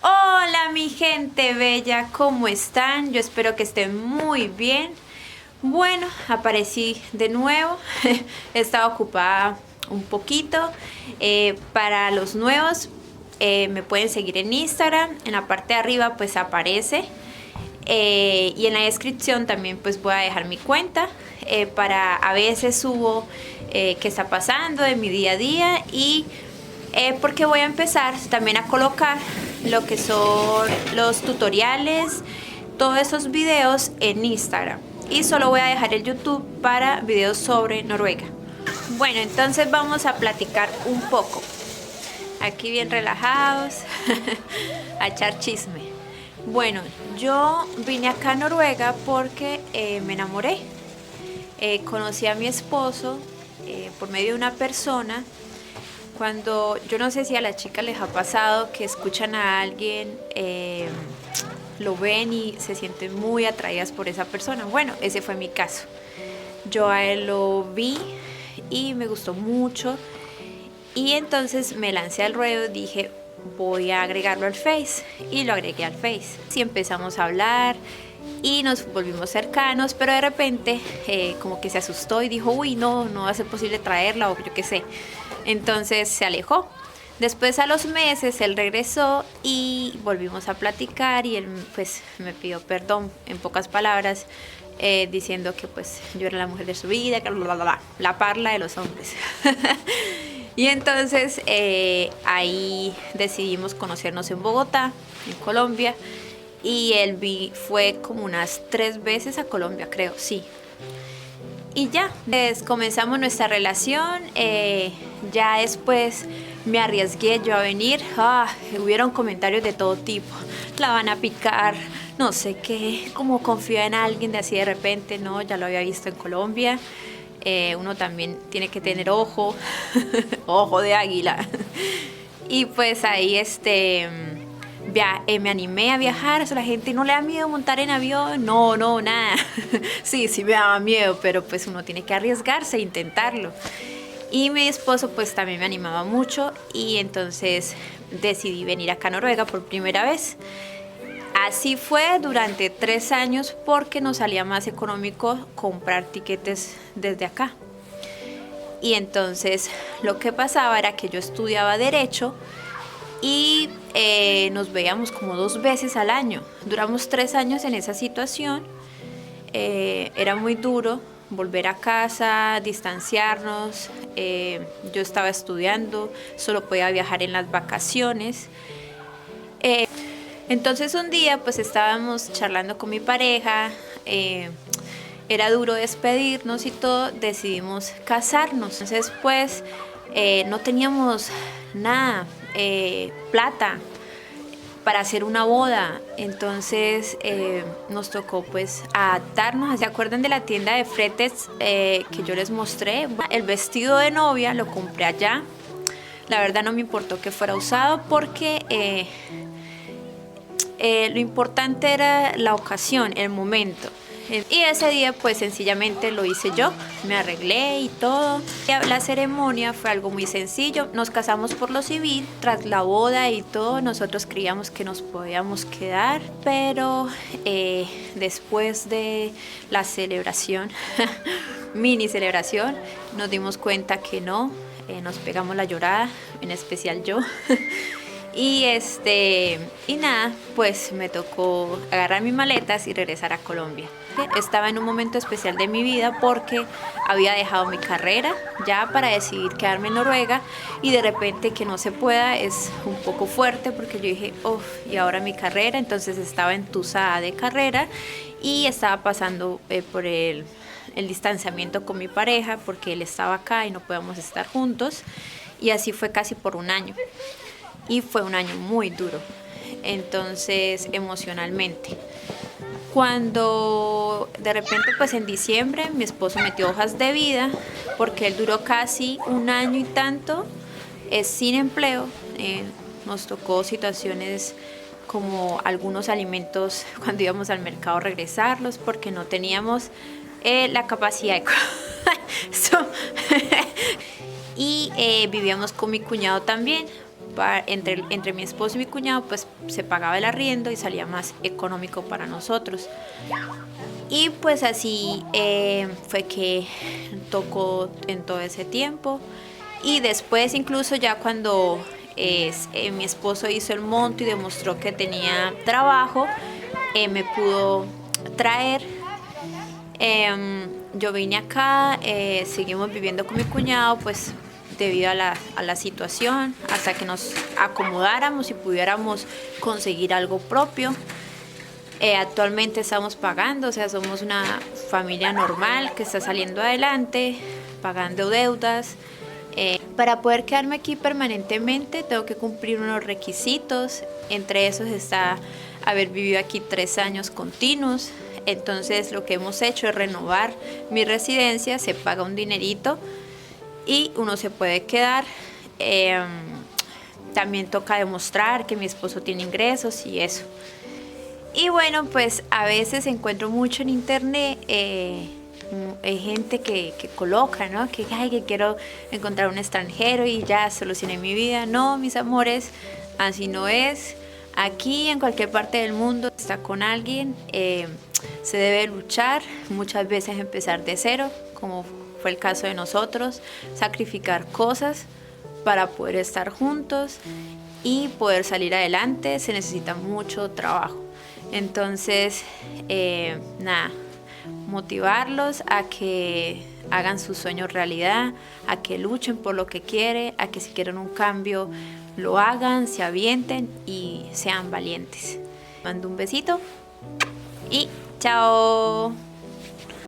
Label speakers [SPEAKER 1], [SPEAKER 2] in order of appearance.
[SPEAKER 1] Hola mi gente bella, ¿cómo están? Yo espero que estén muy bien. Bueno, aparecí de nuevo. Estaba ocupada un poquito. Para los nuevos, me pueden seguir en Instagram. En la parte de arriba pues aparece. Y en la descripción también pues voy a dejar mi cuenta. Para a veces subo qué está pasando en mi día a día y porque voy a empezar también a colocar lo que son los tutoriales, todos esos videos en Instagram. Y solo voy a dejar el YouTube para videos sobre Noruega. Bueno, entonces vamos a platicar un poco. Aquí bien relajados, a echar chisme. Bueno, yo vine acá a Noruega porque me enamoré. Conocí a mi esposo por medio de una persona. Cuando, yo no sé si a las chicas les ha pasado que escuchan a alguien, lo ven y se sienten muy atraídas por esa persona. Bueno, ese fue mi caso. Yo a él lo vi y me gustó mucho. Y entonces me lancé al ruedo, dije, voy a agregarlo al Face. Y lo agregué al Face. Y empezamos a hablar y nos volvimos cercanos, pero de repente como que se asustó y dijo, uy, no va a ser posible traerla o yo qué sé. Entonces se alejó. Después a los meses él regresó y volvimos a platicar y él pues me pidió perdón en pocas palabras, diciendo que pues yo era la mujer de su vida, que la parla de los hombres. Y entonces ahí decidimos conocernos en Bogotá, en Colombia, y él fue como unas 3 veces a Colombia, creo, sí. Y ya, pues comenzamos nuestra relación, ya después me arriesgué yo a venir, hubieron comentarios de todo tipo, la van a picar, no sé qué, como confía en alguien de así de repente, no, ya lo había visto en Colombia, uno también tiene que tener ojo, ojo de águila. Y pues ahí me animé a viajar, eso la gente no le da miedo montar en avión, no, nada. Sí, me daba miedo, pero pues uno tiene que arriesgarse e intentarlo. Y mi esposo pues también me animaba mucho y entonces decidí venir acá a Noruega por primera vez. Así fue durante 3 años porque nos salía más económico comprar tiquetes desde acá. Y entonces lo que pasaba era que yo estudiaba Derecho y nos veíamos como 2 veces al año. Duramos 3 años en esa situación. Era muy duro volver a casa, distanciarnos. Yo estaba estudiando, solo podía viajar en las vacaciones. Entonces un día pues estábamos charlando con mi pareja. Era duro despedirnos y todo, decidimos casarnos. Entonces pues no teníamos nada, plata para hacer una boda, entonces nos tocó pues adaptarnos. ¿Se acuerdan de la tienda de fretes que yo les mostré? El vestido de novia lo compré allá, la verdad no me importó que fuera usado porque lo importante era la ocasión, el momento. Y ese día pues sencillamente lo hice yo, me arreglé y todo. La ceremonia fue algo muy sencillo, nos casamos por lo civil, tras la boda y todo nosotros creíamos que nos podíamos quedar, pero después de la celebración, mini celebración, nos dimos cuenta que no, nos pegamos la llorada, en especial yo. Y nada, pues me tocó agarrar mis maletas y regresar a Colombia. Estaba en un momento especial de mi vida porque había dejado mi carrera ya para decidir quedarme en Noruega y de repente que no se pueda es un poco fuerte porque yo dije, uff, y ahora mi carrera, entonces estaba entusada de carrera y estaba pasando por el distanciamiento con mi pareja porque él estaba acá y no podíamos estar juntos y así fue casi por un año. Y fue un año muy duro, entonces emocionalmente. Cuando de repente pues en diciembre mi esposo metió hojas de vida porque él duró casi un año y tanto sin empleo. Nos tocó situaciones como algunos alimentos cuando íbamos al mercado regresarlos porque no teníamos la capacidad de y vivíamos con mi cuñado también entre mi esposo y mi cuñado, pues se pagaba el arriendo y salía más económico para nosotros. Y pues así fue que tocó en todo ese tiempo. Y después incluso ya cuando mi esposo hizo el monto y demostró que tenía trabajo, me pudo traer. Yo vine acá, seguimos viviendo con mi cuñado, pues debido a la situación, hasta que nos acomodáramos y pudiéramos conseguir algo propio. Actualmente estamos pagando, o sea, somos una familia normal que está saliendo adelante, pagando deudas. Para poder quedarme aquí permanentemente tengo que cumplir unos requisitos, entre esos está haber vivido aquí 3 años continuos. Entonces lo que hemos hecho es renovar mi residencia, se paga un dinerito y uno se puede quedar. También toca demostrar que mi esposo tiene ingresos y eso. Y bueno, pues a veces encuentro mucho en internet gente que coloca, ¿no? Que, ay, que quiero encontrar un extranjero y ya solucioné mi vida. No, mis amores, así no es. Aquí en cualquier parte del mundo está con alguien, se debe luchar, muchas veces empezar de cero, como fue el caso de nosotros, sacrificar cosas para poder estar juntos y poder salir adelante. Se necesita mucho trabajo. Entonces, nada, motivarlos a que hagan sus sueños realidad, a que luchen por lo que quieren, a que si quieren un cambio lo hagan, se avienten y sean valientes. Mando un besito y chao.